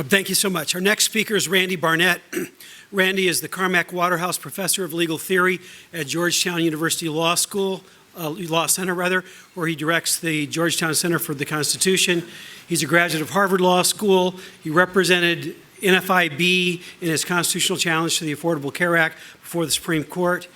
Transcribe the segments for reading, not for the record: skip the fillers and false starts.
Thank you so much. Our next speaker is Randy Barnett. Randy is the Carmack Waterhouse Professor of Legal Theory at Georgetown University Law Center, where he directs the Georgetown Center for the Constitution. He's a graduate of Harvard Law School. He represented NFIB in his constitutional challenge to the Affordable Care Act before the Supreme Court.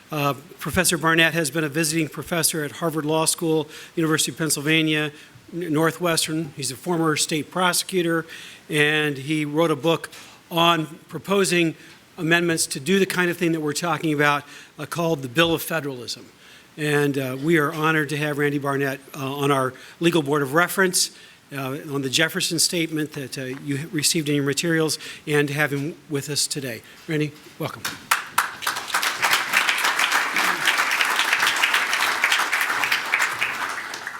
Professor Barnett has been a visiting professor at Harvard Law School, University of Pennsylvania, Northwestern. He's a former state prosecutor, and he wrote a book on proposing amendments to do the kind of thing that we're talking about called the Bill of Federalism. And we are honored to have Randy Barnett on our legal board of reference on the Jefferson Statement that you received in your materials, and to have him with us today. Randy, welcome.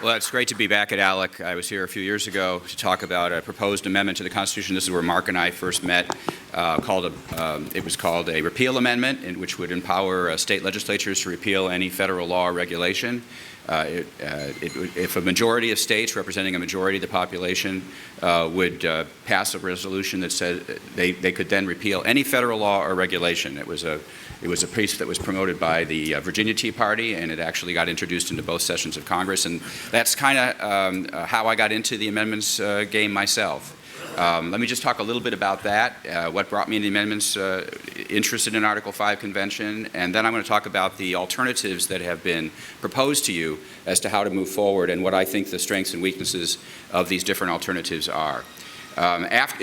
Well, it's great to be back at ALEC. I was here a few years ago to talk about a proposed amendment to the Constitution. This is where Mark and I first met. It was called a repeal amendment, which would empower state legislatures to repeal any federal law or regulation. If a majority of states representing a majority of the population would pass a resolution that said they could then repeal any federal law or regulation. It was a piece that was promoted by the Virginia Tea Party, and it actually got introduced into both sessions of Congress. And that's kind of how I got into the amendments game myself. Let me just talk a little bit about that, what brought me into the amendments, interested in Article 5 Convention, and then I'm going to talk about the alternatives that have been proposed to you as to how to move forward and what I think the strengths and weaknesses of these different alternatives are. After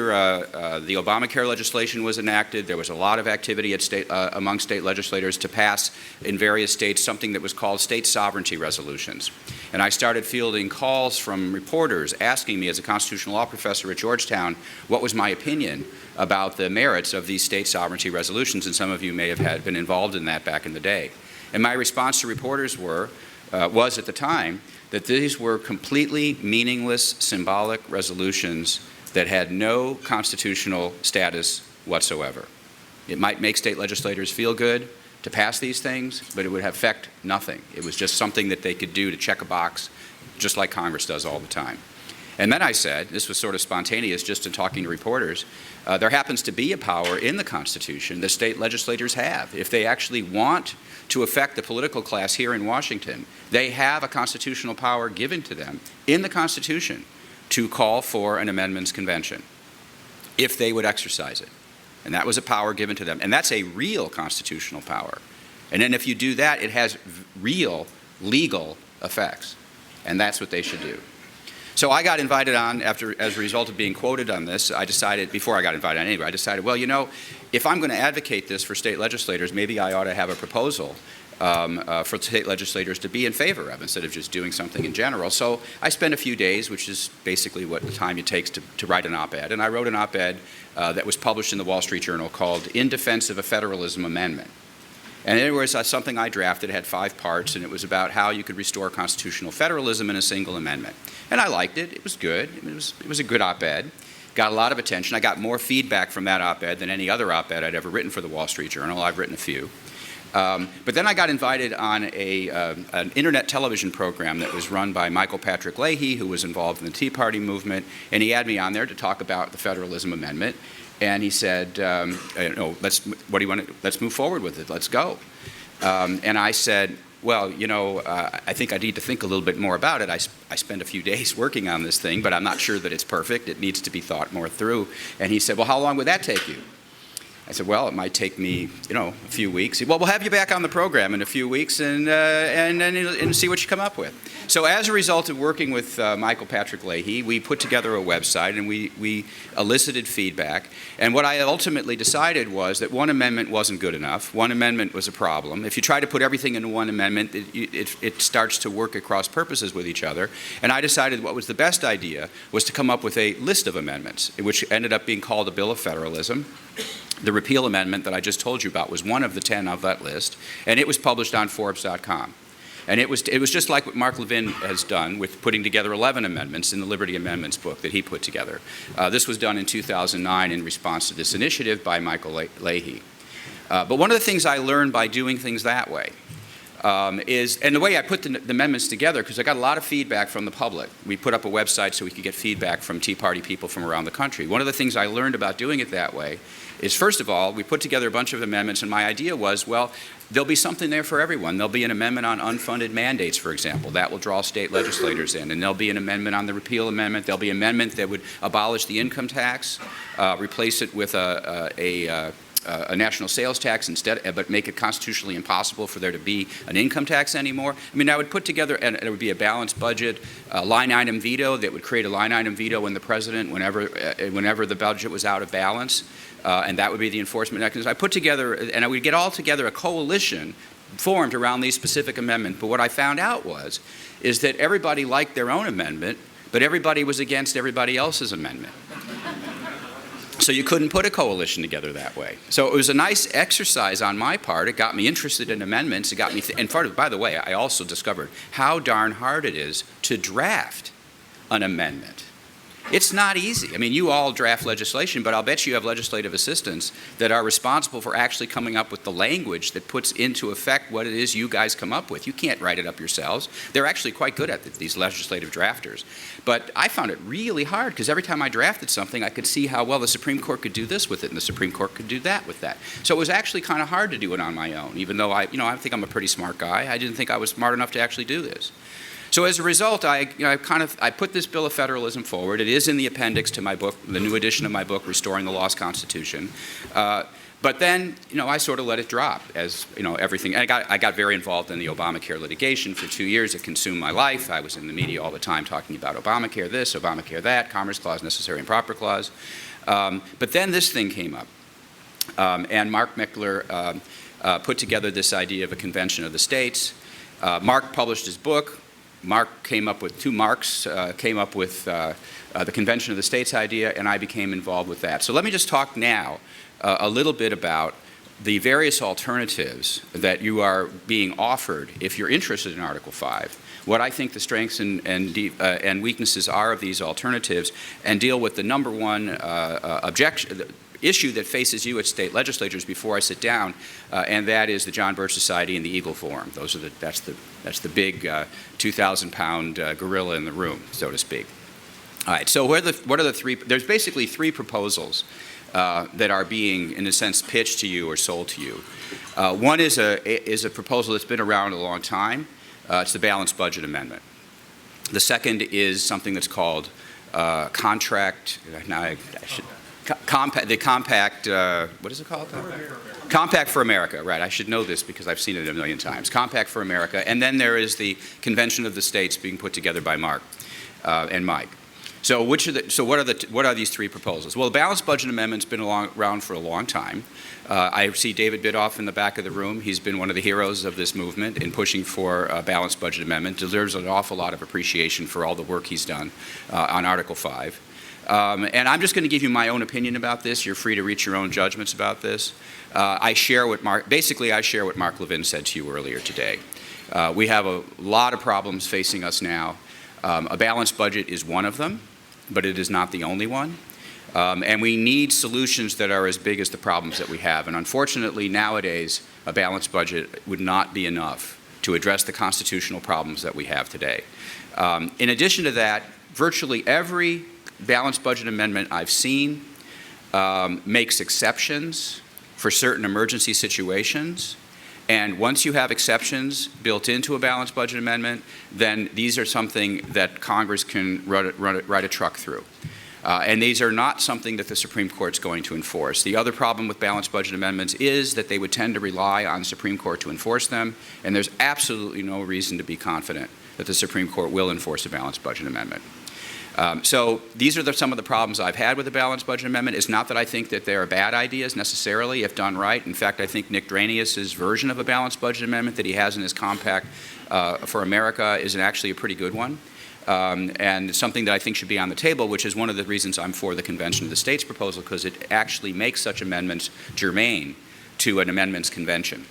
the Obamacare legislation was enacted, there was a lot of activity at among state legislators to pass in various states something that was called state sovereignty resolutions. And I started fielding calls from reporters asking me, as a constitutional law professor at Georgetown, what was my opinion about the merits of these state sovereignty resolutions, and some of you may have been involved in that back in the day. And my response to reporters was at the time that these were completely meaningless symbolic resolutions that had no constitutional status whatsoever. It might make state legislators feel good to pass these things, but it would affect nothing. It was just something that they could do to check a box, just like Congress does all the time. And then I said, this was sort of spontaneous just in talking to reporters, there happens to be a power in the Constitution that state legislators have. If they actually want to affect the political class here in Washington, they have a constitutional power given to them in the Constitution to call for an amendments convention, if they would exercise it. And that was a power given to them. And that's a real constitutional power. And then if you do that, it has real legal effects. And that's what they should do. So I got invited on as a result of being quoted on this. I decided, before I got invited on anyway, I decided, well, you know, if I'm going to advocate this for state legislators, maybe I ought to have a proposal for state legislators to be in favor of, instead of just doing something in general. So I spent a few days, which is basically what the time it takes to write an op-ed. And I wrote an op-ed that was published in the Wall Street Journal called In Defense of a Federalism Amendment. And it was something I drafted. It had 5 parts, and it was about how you could restore constitutional federalism in a single amendment. And I liked it. It was good. It was a good op-ed. Got a lot of attention. I got more feedback from that op-ed than any other op-ed I'd ever written for the Wall Street Journal. I've written a few. But then I got invited on an internet television program that was run by Michael Patrick Leahy, who was involved in the Tea Party movement, and he had me on there to talk about the Federalism Amendment. And he said, let's move forward with it. Let's go. And I said, well, you know, I think I need to think a little bit more about it. I spent a few days working on this thing, but I'm not sure that it's perfect. It needs to be thought more through. And he said, well, how long would that take you? I said, well, it might take me, you know, a few weeks. He said, well, we'll have you back on the program in a few weeks and see what you come up with. So as a result of working with Michael Patrick Leahy, we put together a website and we elicited feedback. And what I ultimately decided was that one amendment wasn't good enough. One amendment was a problem. If you try to put everything into one amendment, it starts to work at cross purposes with each other. And I decided what was the best idea was to come up with a list of amendments, which ended up being called a Bill of Federalism. The repeal amendment that I just told you about was one of the 10 of that list, and it was published on Forbes.com. And it was just like what Mark Levin has done with putting together 11 amendments in the Liberty Amendments book that he put together. This was done in 2009 in response to this initiative by Michael Leahy. But one of the things I learned by doing things that way And the way I put the amendments together, because I got a lot of feedback from the public. We put up a website so we could get feedback from Tea Party people from around the country. One of the things I learned about doing it that way is, first of all, we put together a bunch of amendments, and my idea was, well, there'll be something there for everyone. There'll be an amendment on unfunded mandates, for example. That will draw state legislators in. And there'll be an amendment on the repeal amendment. There'll be an amendment that would abolish the income tax, replace it with a national sales tax instead, but make it constitutionally impossible for there to be an income tax anymore. I mean, I would put together, and it would be a balanced budget, a line item veto that would create a line item veto in the president whenever the budget was out of balance, and that would be the enforcement mechanism. I put together, and I would get all together a coalition formed around these specific amendments. But what I found out is that everybody liked their own amendment, but everybody was against everybody else's amendment. So you couldn't put a coalition together that way. So it was a nice exercise on my part. It got me interested in amendments. It got me, by the way, I also discovered how darn hard it is to draft an amendment. It's not easy. I mean, you all draft legislation, but I'll bet you have legislative assistants that are responsible for actually coming up with the language that puts into effect what it is you guys come up with. You can't write it up yourselves. They're actually quite good at it, these legislative drafters. But I found it really hard because every time I drafted something, I could see how well the Supreme Court could do this with it and the Supreme Court could do that with that. So it was actually kind of hard to do it on my own, even though I think I'm a pretty smart guy. I didn't think I was smart enough to actually do this. So as a result, I put this Bill of Federalism forward. It is in the appendix to my book, the new edition of my book, Restoring the Lost Constitution. But then, I sort of let it drop, as everything. And I got very involved in the Obamacare litigation for 2 years. It consumed my life. I was in the media all the time talking about Obamacare this, Obamacare that, Commerce Clause, Necessary and Proper Clause. But then this thing came up, and Mark Meckler put together this idea of a convention of the states. Mark published his book. Mark came up with came up with the Convention of the States idea, and I became involved with that. So let me just talk now a little bit about the various alternatives that you are being offered if you're interested in Article 5, what I think the strengths and weaknesses are of these alternatives, and deal with the number one issue that faces you at state legislatures before I sit down, and that is the John Birch Society and the Eagle Forum. That's the big 2,000-pound gorilla in the room, so to speak. All right. So what are the three? There's basically three proposals that are being, in a sense, pitched to you or sold to you. One is a proposal that's been around a long time. It's the Balanced Budget Amendment. The second is something that's called contract. Now the compact, what is it called? Compact for America, right. I should know this because I've seen it a million times. Compact for America. And then there is the Convention of the States being put together by Mark and Mike. So what are these three proposals? Well, the Balanced Budget Amendment's been around for a long time. I see David Bidoff in the back of the room. He's been one of the heroes of this movement in pushing for a Balanced Budget Amendment. Deserves an awful lot of appreciation for all the work he's done on Article 5. And I'm just going to give you my own opinion about this. You're free to reach your own judgments about this. I share what Mark Levin said to you earlier today. We have a lot of problems facing us now. A balanced budget is one of them, but it is not the only one. And we need solutions that are as big as the problems that we have. And unfortunately, nowadays, a balanced budget would not be enough to address the constitutional problems that we have today. In addition to that, virtually every balanced budget amendment I've seen makes exceptions for certain emergency situations. And once you have exceptions built into a balanced budget amendment, then these are something that Congress can ride a truck through. And these are not something that the Supreme Court's going to enforce. The other problem with balanced budget amendments is that they would tend to rely on the Supreme Court to enforce them, and there's absolutely no reason to be confident that the Supreme Court will enforce a balanced budget amendment. So these are some of the problems I've had with the balanced budget amendment. It's not that I think that they are bad ideas necessarily if done right. In fact, I think Nick Dranius's version of a balanced budget amendment that he has in his Compact for America is actually a pretty good one. And something that I think should be on the table, which is one of the reasons I'm for the Convention of the States proposal, because it actually makes such amendments germane to an amendments convention.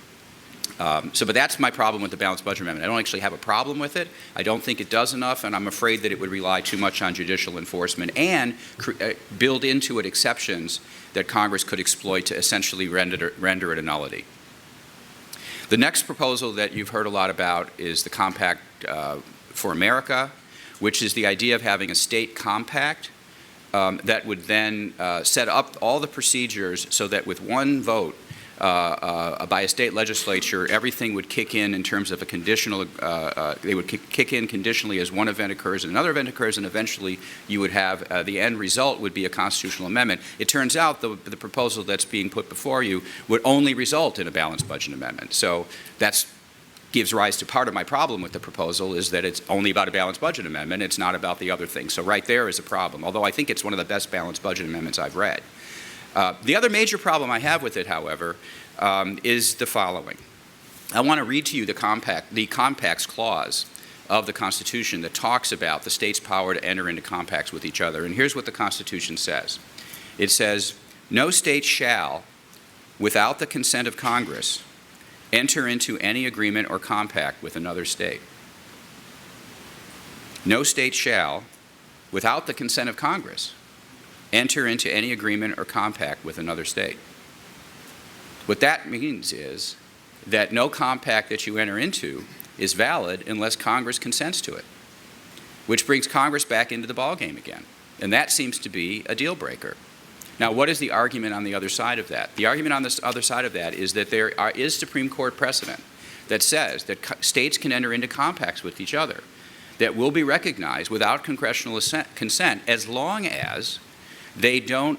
But that's my problem with the balanced budget amendment. I don't actually have a problem with it. I don't think it does enough, and I'm afraid that it would rely too much on judicial enforcement and build into it exceptions that Congress could exploit to essentially render it a nullity. The next proposal that you've heard a lot about is the Compact for America, which is the idea of having a state compact that would then set up all the procedures so that with one vote by a state legislature, everything would kick in terms of a conditional, they would kick in conditionally as one event occurs and another event occurs, and eventually you would have, the end result would be a constitutional amendment. It turns out the proposal that's being put before you would only result in a balanced budget amendment. So that gives rise to part of my problem with the proposal, is that it's only about a balanced budget amendment. It's not about the other things. So right there is a problem, although I think it's one of the best balanced budget amendments I've read. The other major problem I have with it, however, is the following. I want to read to you the compacts clause of the Constitution that talks about the state's power to enter into compacts with each other. And here's what the Constitution says. It says, "No state shall, without the consent of Congress, enter into any agreement or compact with another state." No state shall, without the consent of Congress, enter into any agreement or compact with another state. What that means is that no compact that you enter into is valid unless Congress consents to it, which brings Congress back into the ballgame again. And that seems to be a deal breaker. Now, what is the argument on the other side of that? The argument on the other side of that is that there is Supreme Court precedent that says that states can enter into compacts with each other that will be recognized without congressional consent as long as they don't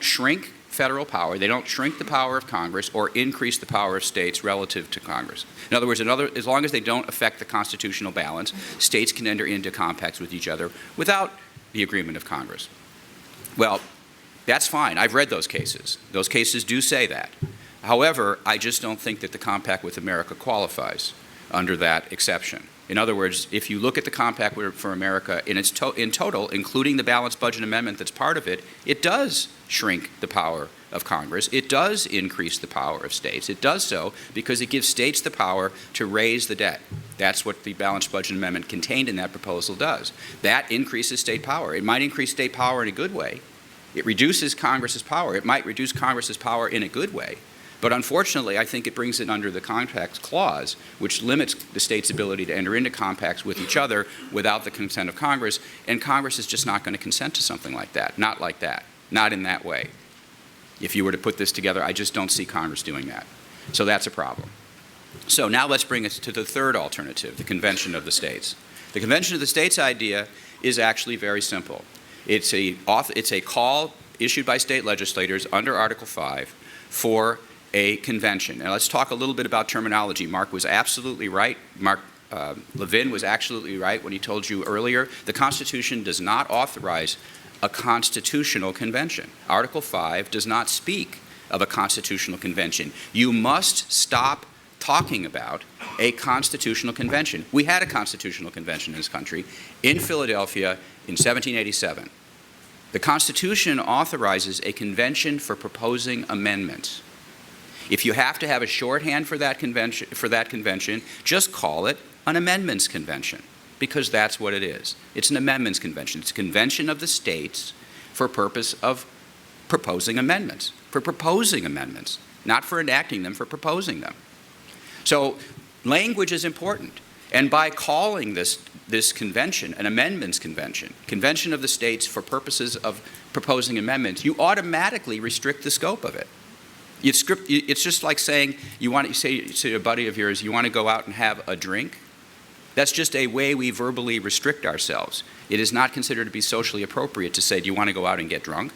shrink federal power, they don't shrink the power of Congress or increase the power of states relative to Congress. In other words, as long as they don't affect the constitutional balance, states can enter into compacts with each other without the agreement of Congress. Well, that's fine. I've read those cases. Those cases do say that. However, I just don't think that the Compact with America qualifies under that exception. In other words, if you look at the Compact for America in total, including the balanced budget amendment that's part of it, it does shrink the power of Congress. It does increase the power of states. It does so because it gives states the power to raise the debt. That's what the balanced budget amendment contained in that proposal does. That increases state power. It might increase state power in a good way. It reduces Congress's power. It might reduce Congress's power in a good way. But unfortunately, I think it brings it under the Compact Clause, which limits the state's ability to enter into compacts with each other without the consent of Congress, and Congress is just not going to consent to something like that. Not like that. Not in that way. If you were to put this together, I just don't see Congress doing that. So that's a problem. So now let's bring us to the third alternative, the Convention of the States. The Convention of the States idea is actually very simple. It's a call issued by state legislators under Article 5 for a convention. And let's talk a little bit about terminology. Mark was absolutely right. Mark Levin was absolutely right when he told you earlier the Constitution does not authorize a constitutional convention. Article 5 does not speak of a constitutional convention. You must stop talking about a constitutional convention. We had a constitutional convention in this country in Philadelphia in 1787. The Constitution authorizes a convention for proposing amendments. If you have to have a shorthand for that convention, just call it an amendments convention, because that's what it is. It's an amendments convention. It's a convention of the states for purpose of proposing amendments, not for enacting them, for proposing them. So language is important. And by calling this convention an amendments convention of the states for purposes of proposing amendments, you automatically restrict the scope of it. It's just like saying you say to a buddy of yours, you want to go out and have a drink. That's just a way we verbally restrict ourselves. It is not considered to be socially appropriate to say, do you want to go out and get drunk?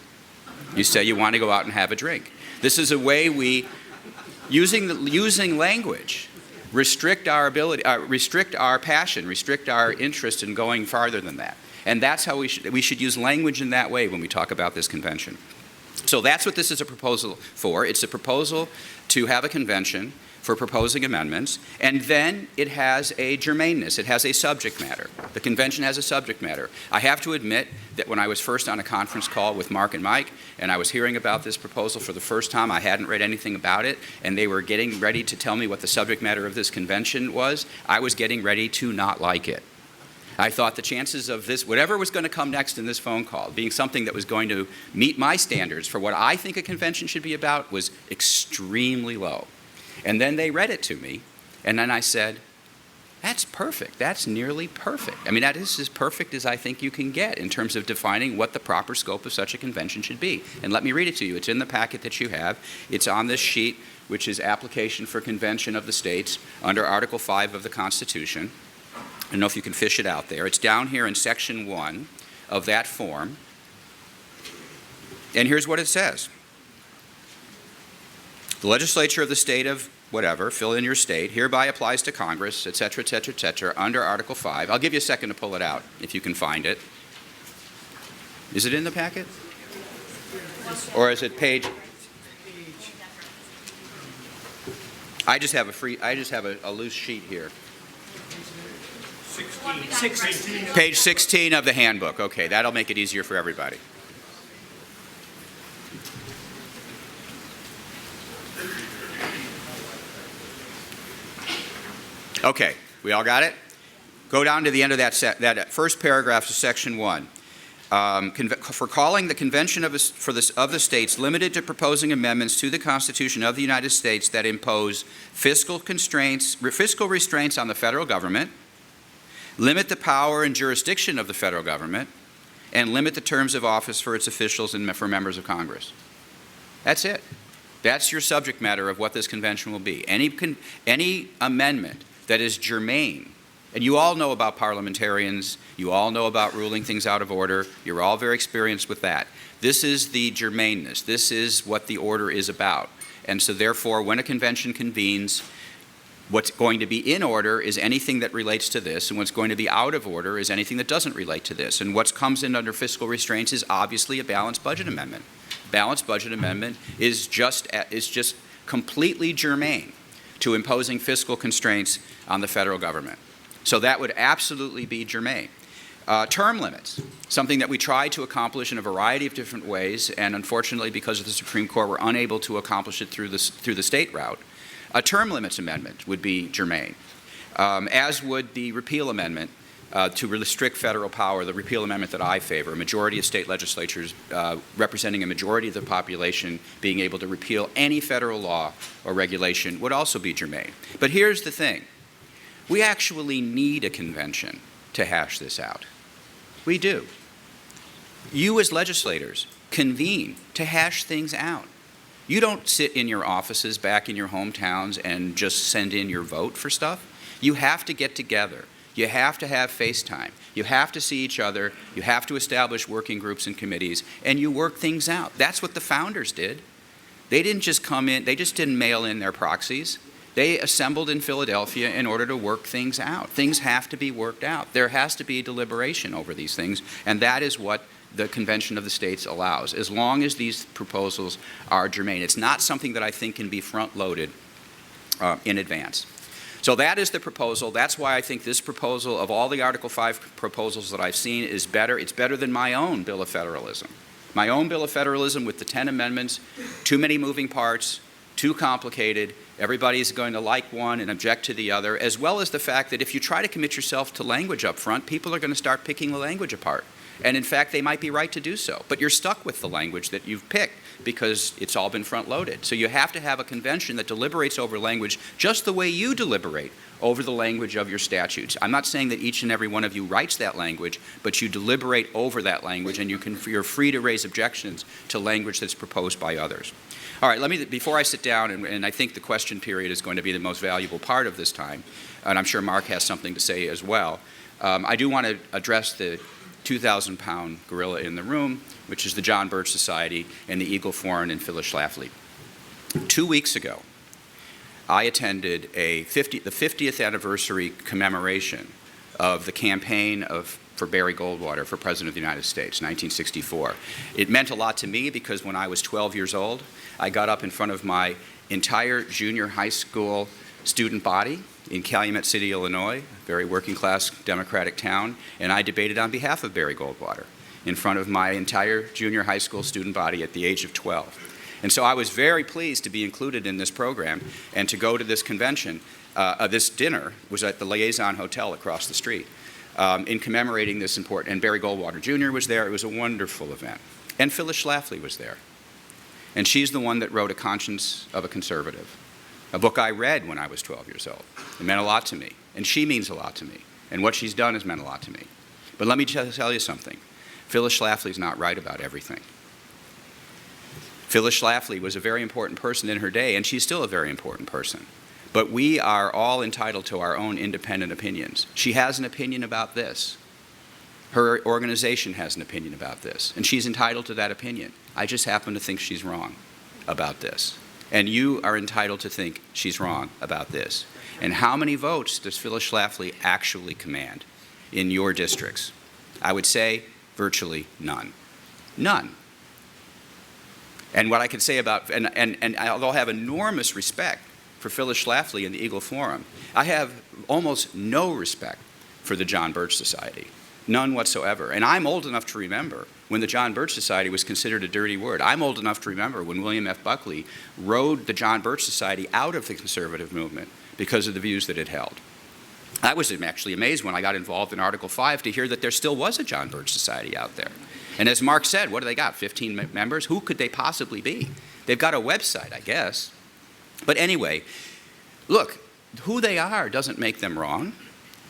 You say you want to go out and have a drink. This is a way we, using language, restrict our ability, restrict our passion, restrict our interest in going farther than that. And that's how we should use language in that way when we talk about this convention. So that's what this is a proposal for. It's a proposal to have a convention for proposing amendments, and then it has a germaneness. It has a subject matter. The convention has a subject matter. I have to admit that when I was first on a conference call with Mark and Mike, and I was hearing about this proposal for the first time, I hadn't read anything about it, and they were getting ready to tell me what the subject matter of this convention was. I was getting ready to not like it. I thought the chances of this, whatever was going to come next in this phone call, being something that was going to meet my standards for what I think a convention should be about, was extremely low. And then they read it to me, and then I said, that's perfect. That's nearly perfect. I mean, that is as perfect as I think you can get in terms of defining what the proper scope of such a convention should be. And let me read it to you. It's in the packet that you have. It's on this sheet, which is Application for Convention of the States under Article 5 of the Constitution. I don't know if you can fish it out there. It's down here in Section 1 of that form. And here's what it says. The legislature of the state of whatever, fill in your state, hereby applies to Congress, et cetera, et cetera, et cetera, under Article 5. I'll give you a second to pull it out, if you can find it. Is it in the packet? Or is it page? I just have a loose sheet here. 16. Page 16 of the handbook. Okay, that'll make it easier for everybody. Okay, we all got it? Go down to the end of that first paragraph of Section 1. For calling the Convention of the States limited to proposing amendments to the Constitution of the United States that impose fiscal restraints on the federal government, limit the power and jurisdiction of the federal government, and limit the terms of office for its officials and for members of Congress. That's it. That's your subject matter of what this convention will be. Any amendment that is germane. And you all know about parliamentarians. You all know about ruling things out of order. You're all very experienced with that. This is the germaneness. This is what the order is about. And so therefore, when a convention convenes, what's going to be in order is anything that relates to this, and what's going to be out of order is anything that doesn't relate to this. And what comes in under fiscal restraints is obviously a balanced budget amendment. Balanced budget amendment is just completely germane to imposing fiscal constraints on the federal government. So that would absolutely be germane. Term limits, something that we tried to accomplish in a variety of different ways, and unfortunately because of the Supreme Court, we're unable to accomplish it through the state route. A term limits amendment would be germane, as would the repeal amendment to restrict federal power, the repeal amendment that I favor, a majority of state legislatures representing a majority of the population being able to repeal any federal law or regulation would also be germane. But here's the thing. We actually need a convention to hash this out. We do. You as legislators convene to hash things out. You don't sit in your offices back in your hometowns and just send in your vote for stuff. You have to get together. You have to have FaceTime. You have to see each other. You have to establish working groups and committees, and you work things out. That's what the founders did. They didn't just come in, they just didn't mail in their proxies. They assembled in Philadelphia in order to work things out. Things have to be worked out. There has to be deliberation over these things, and that is what the Convention of the States allows, as long as these proposals are germane. It's not something that I think can be front-loaded in advance. So that is the proposal. That's why I think this proposal, of all the Article 5 proposals that I've seen, is better. It's better than my own Bill of Federalism. My own Bill of Federalism with the 10 amendments, too many moving parts, too complicated. Everybody's going to like one and object to the other, as well as the fact that if you try to commit yourself to language up front, people are going to start picking the language apart. And in fact, they might be right to do so. But you're stuck with the language that you've picked because it's all been front-loaded. So you have to have a convention that deliberates over language just the way you deliberate over the language of your statutes. I'm not saying that each and every one of you writes that language, but you deliberate over that language, and you're free to raise objections to language that's proposed by others. All right, before I sit down, and I think the question period is going to be the most valuable part of this time, and I'm sure Mark has something to say as well, I do want to address the 2,000-pound gorilla in the room, which is the John Birch Society and the Eagle Foreign and Phyllis Schlafly. 2 weeks ago, I attended the 50th anniversary commemoration of the campaign for Barry Goldwater for President of the United States, 1964. It meant a lot to me because when I was 12 years old, I got up in front of my entire junior high school student body in Calumet City, Illinois, a very working-class Democratic town, and I debated on behalf of Barry Goldwater in front of my entire junior high school student body at the age of 12. And so I was very pleased to be included in this program and to go to this convention. This dinner was at the Liaison Hotel across the street in commemorating this important, and Barry Goldwater Jr. was there. It was a wonderful event. And Phyllis Schlafly was there. And she's the one that wrote A Conscience of a Conservative, a book I read when I was 12 years old. It meant a lot to me, and she means a lot to me, and what she's done has meant a lot to me. But let me tell you something. Phyllis Schlafly's not right about everything. Phyllis Schlafly was a very important person in her day, and she's still a very important person. But we are all entitled to our own independent opinions. She has an opinion about this. Her organization has an opinion about this, and she's entitled to that opinion. I just happen to think she's wrong about this. And you are entitled to think she's wrong about this. And how many votes does Phyllis Schlafly actually command in your districts? I would say virtually none. None. And what I can say about, and although I have enormous respect for Phyllis Schlafly and the Eagle Forum, I have almost no respect for the John Birch Society. None whatsoever. And I'm old enough to remember when the John Birch Society was considered a dirty word. I'm old enough to remember when William F. Buckley rode the John Birch Society out of the conservative movement because of the views that it held. I was actually amazed when I got involved in Article 5 to hear that there still was a John Birch Society out there. And as Mark said, what do they got, 15 members? Who could they possibly be? They've got a website, I guess. But anyway, look, who they are doesn't make them wrong.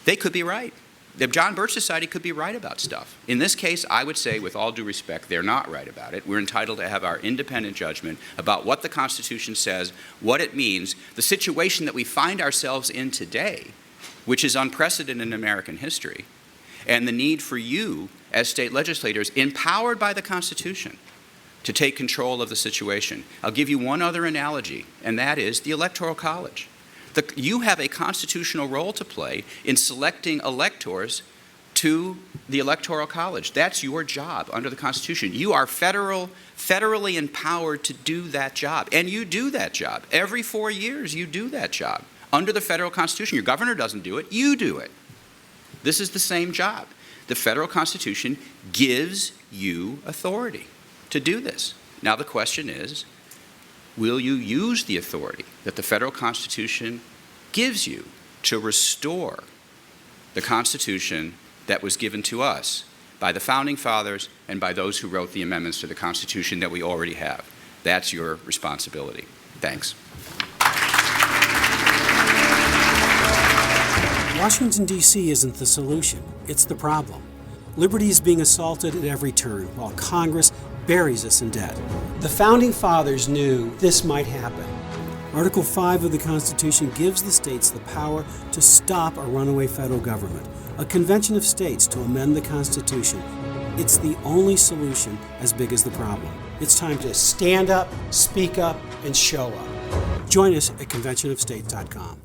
They could be right. The John Birch Society could be right about stuff. In this case, I would say, with all due respect, they're not right about it. We're entitled to have our independent judgment about what the Constitution says, what it means, the situation that we find ourselves in today, which is unprecedented in American history, and the need for you, as state legislators, empowered by the Constitution, to take control of the situation. I'll give you one other analogy, and that is the Electoral College. You have a constitutional role to play in selecting electors to the Electoral College. That's your job under the Constitution. You are federally empowered to do that job, and you do that job. Every 4 years, you do that job under the federal Constitution. Your governor doesn't do it, you do it. This is the same job. The federal Constitution gives you authority to do this. Now the question is, will you use the authority that the federal Constitution gives you to restore the Constitution that was given to us by the Founding Fathers and by those who wrote the amendments to the Constitution that we already have? That's your responsibility. Thanks. Washington, D.C. isn't the solution, it's the problem. Liberty is being assaulted at every turn, while Congress buries us in debt. The Founding Fathers knew this might happen. Article 5 of the Constitution gives the states the power to stop a runaway federal government, a convention of states to amend the Constitution. It's the only solution as big as the problem. It's time to stand up, speak up, and show up. Join us at conventionofstates.com.